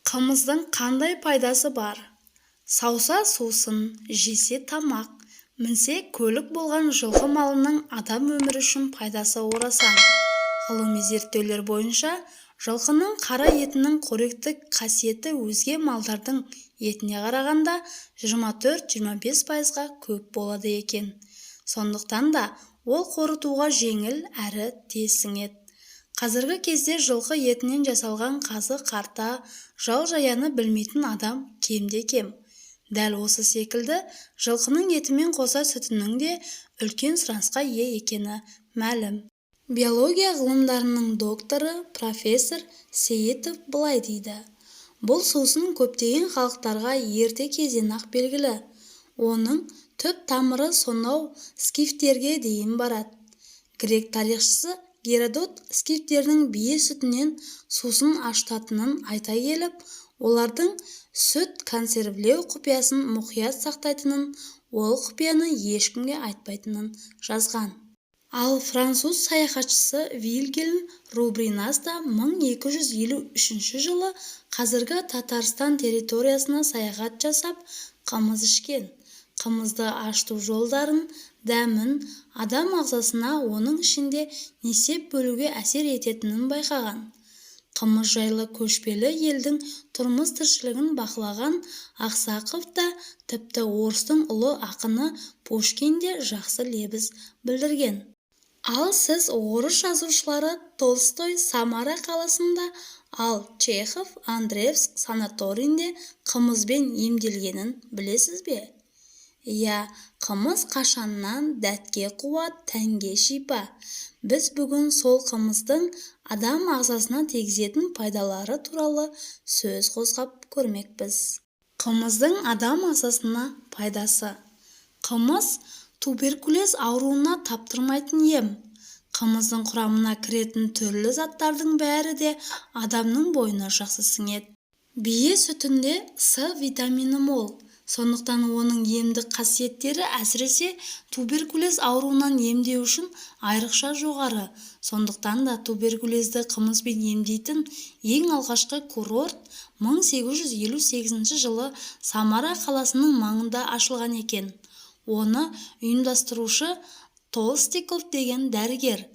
Қымыздың қандай пайдасы бар? Сауса сусын, жесе тамақ, мінсе көлік болған жылқы малының адам өмірі үшін пайдасы орасан. Ғылыми зерттеулер бойынша жылқының қара етінің қоректік қасиеті өзге малдардың етіне қарағанда 24-25%-ға көп болады екен. Сондықтан да ол қорытуға жеңіл әрі тез сіңеді. Қазіргі кезде жылқы етінен жасалған қазы қарта, жал-жаяны білмейтін адам кемде-кем. Дәл осы секілді жылқының етімен қоса сүтінің де үлкен сұранысқа ие екені мәлім. Биология ғылымдарының докторы профессор Сейітов былай дейді: бұл сусын көптеген халықтарға ерте кезден-ақ белгілі. Оның түп тамыры сонау скифтерге дейін барады. Грек тарихшысы Геродот скифтердің бие сүтінен сусын ашытатынын айта келіп, олардың сүт консервілеу құпиясын мұқият сақтайтынын, ол құпияны ешкімге айтпайтынын жазған. Ал француз саяхатшысы Вильгельм Рубринас та 1253 жылы қазіргі Татарстан территориясына саяхат жасап, қымыз ішкен. Қымызды ашыту жолдарын, дәмін, адам ағзасына, оның ішінде несеп бөлуге әсер ететінін байқаған. Қымыз жайлы көшпелі елдің тұрмыс тіршілігін бақылаған Ақсақов та тіпті орыстың ұлы ақыны Пушкин де жақсы лебіз білдірген. Ал сіз орыс жазушылары Толстой Самара қаласында, ал Чехов Андреевск санаторийінде қымызбен емделгенін білесіз бе? Иә, қымыз қашаннан дәтке қуат, тәнге шипа. Біз бүгін сол қымыздың адам ағзасына тигізетін пайдалары туралы сөз қозғап көрмекпіз. Қымыздың адам ағзасына пайдасы. Қымыз туберкулез ауруына таптырмайтын ем. Қымыздың құрамына кіретін түрлі заттардың бәрі де адамның бойына жақсы сіңеді. Бие сүтінде С витамині мол. Сондықтан оның емдік қасиеттері әсіресе туберкулез ауруынан емдеу үшін айрықша жоғары. Сондықтан да туберкулезді қымызбен емдейтін ең алғашқы курорт 1858 жылы Самара қаласының маңында ашылған екен. Оны ұйымдастырушы Толстиков деген дәрігер.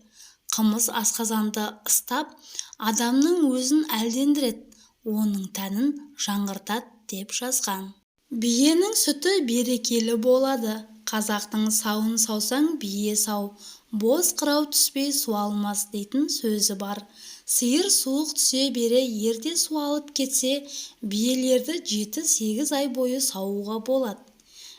Қымыз асқазанды ыстап, адамның өзін әлдендіреді, оның тәнін жаңғыртады деп жазған. Биенің сүті берекелі болады. Қазақтың сауын саусаң бие сау, боз қырау түспей суалмас дейтін сөзі бар. Сиыр суық түсе бере ерте суалып кетсе, биелерді 7-8 ай бойы саууға болады.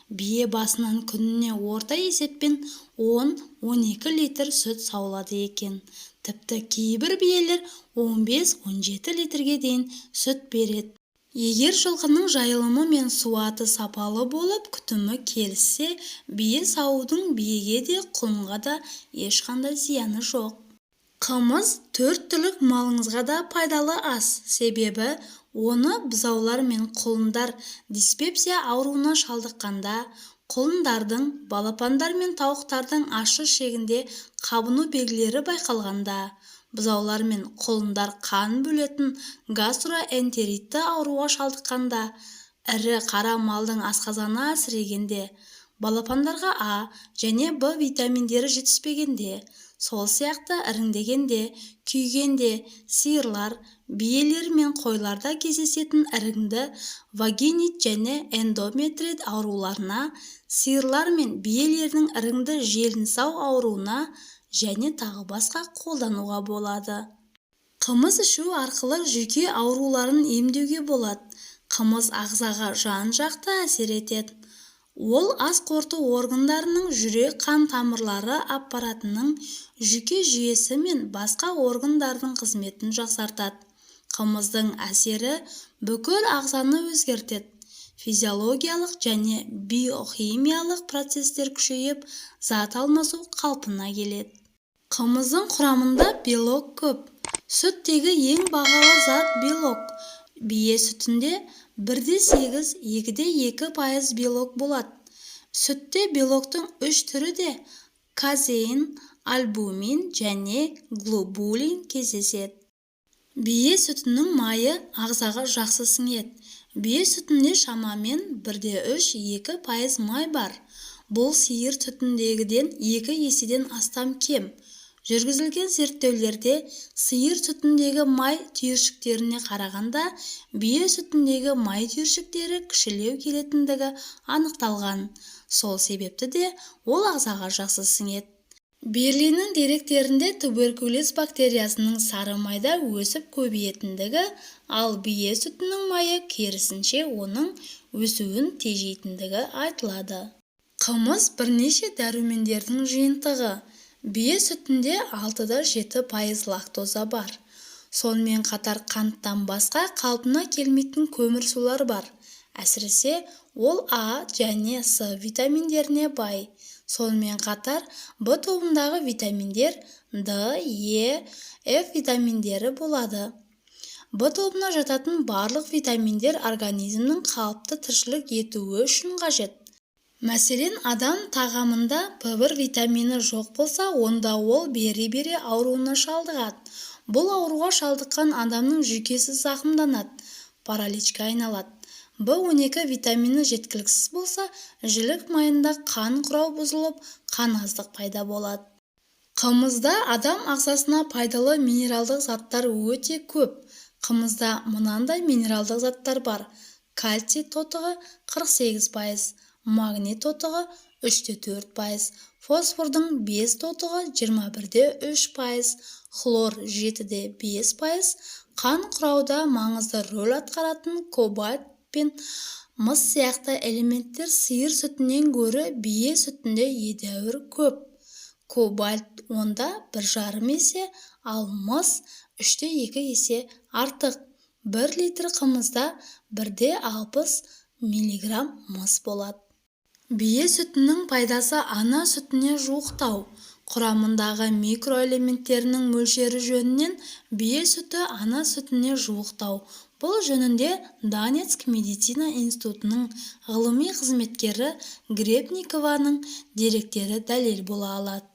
Бие басынан күніне орта есеппен 10-12 литр сүт саулады екен. Тіпті кейбір биелер 15-17 литрге дейін сүт береді. Егер жылқының жайылымы мен суаты сапалы болып, күтімі келсе, бие саудың биеге де, құлынға да ешқандай зияны жоқ. Қымыз 4 түлік малыңызға да пайдалы ас. Себебі оны бұзаулар мен құлындар диспепсия ауруына шалдыққанда, құлындардың, балапандар мен тауықтардың ащы шегінде қабыну белгілері байқалғанда, бұзаулар мен құлындар қан бөлетін гастроэнтеритті ауруға шалдыққанда, ірі қара малдың асқазаны әлсірегенде, балапандарға А және Б витаминдері жетіспегенде, сол сияқты іріңдегенде, күйгенде, сиырлар, биелер мен қойларда кездесетін іріңді вагинит және эндометрит ауруларына, сиырлар мен биелердің іріңді желінсау ауруына және тағы басқа қолдануға болады. Қымыз ішу арқылы жүйке ауруларын емдеуге болады. Қымыз ағзаға жан-жақты әсер етеді. Ол ас қорыту органдарының, жүрек қан тамырлары аппаратының, жүйке жүйесі мен басқа органдардың қызметін жақсартады. Қымыздың әсері бүкіл ағзаны өзгертеді. Физиологиялық және биохимиялық процестер күшейіп, зат алмасу қалпына келеді. Қымыздың құрамында белок көп. Сүттегі ең бағалы зат белок. Бие сүтінде 1,8, 2,2% белок болады. Сүтте белоктың 3 түрі де казеин, альбумин және глобулин кездеседі. Бие сүтінің майы ағзаға жақсы сіңеді. Бие сүтінде шамамен 1,3-2% май бар. Бұл сиыр сүтіндегіден 2 еседен астам кем. Жүргізілген зерттеулерде сиыр сүтіндегі май түйіршіктеріне қарағанда бие сүтіндегі май түйіршіктері кішілеу келетіндігі анықталған. Сол себепті де ол ағзаға жақсы сіңеді. Берлиннің деректерінде туберкулез бактериясының сары майда өсіп көбейетіндігі, ал бие сүтінің майы керісінше оның өсуін тежейтіндігі айтылады. Қымыз бірнеше дәрумендердің жиынтығы. Бие сүтінде 6-7% лактоза бар. Сонымен қатар қанттан басқа қалпына келмейтін көмірсулар бар. Әсіресе ол А және С витаминдеріне бай. Сонымен қатар Б тобындағы витаминдер Д, Е, Ф витаминдері болады. Б тобына жататын барлық витаминдер организмнің қалыпты тіршілік етуі үшін қажет. Мәселен, адам тағамында Б1 витамині жоқ болса, онда ол бері-бері ауруына шалдығады. Бұл ауруға шалдыққан адамның жүйкесі зақымданады, параличке айналады. Б12 витамині жеткіліксіз болса, жілік майында қан құрау бұзылып, қан аздық пайда болады. Қымызда адам ағзасына пайдалы минералдық заттар өте көп. Қымызда мынандай минералдық заттар бар: кальций тотығы 48%, магний тотығы 3-4%, фосфордың 5 тотығы 21-3%, хлор 7-5%, қан құрауда маңызды рөл атқаратын кобальт пен мыс сияқты элементтер сиыр сүтінен гөрі бие сүтінде едәуір көп. Кобальт онда 1,5 есе, ал мыс 3-2 есе артық. 1 литр қымызда 1,60 мг мыс болады. Бие сүтінің пайдасы ана сүтіне жуықтау. Құрамындағы микроэлементтерінің мөлшері жөнінен бие сүті ана сүтіне жуықтау. Бұл жөнінде Донецк медицина институтының ғылыми қызметкері Гребникованың деректері дәлел бола алады.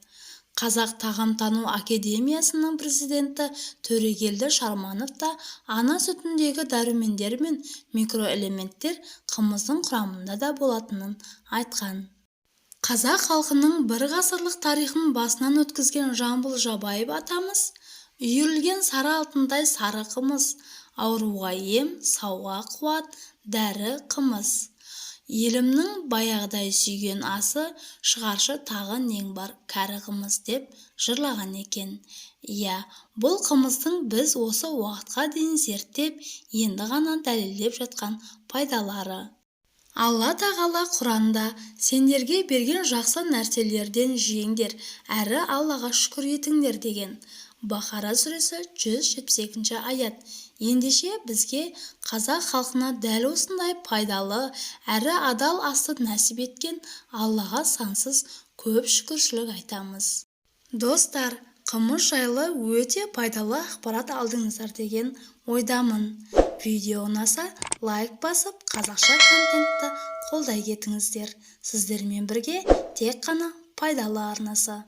Қазақ тағамтану академиясының президенті Төрегелді Шарманов та ана сүтіндегі дәрумендер мен микроэлементтер қымыздың құрамында да болатынын айтқан. Қазақ халқының 1 ғасырлық тарихын басынан өткізген Жамбыл Жабаев атамыз үйірілген сары алтындай сары қымыз, ауруға ем, сауға қуат, дәрі қымыз. Елімнің баяғыдай сүйген асы, шығаршы тағы нең бар кәрі қымыз деп жырлаған екен. Иә, бұл қымыздың біз осы уақытқа дейін зерттеп, енді ғана дәлелдеп жатқан пайдалары. Алла тағала Құранда сендерге берген жақсы нәрселерден жеңдер, әрі Аллаға шүкір етіңдер деген. Бақара сүресі 172 аят. Ендеше бізге қазақ халқына дәл осындай пайдалы әрі адал асты нәсіп еткен Аллаға сансыз көп шүкіршілік айтамыз. Достар, қымыз жайлы өте пайдалы ақпарат алдыңыздар деген ойдамын. Видео ұнаса лайк басып, қазақша контентті қолдай кетіңіздер. Сіздермен бірге тек қана пайдалы арнасы.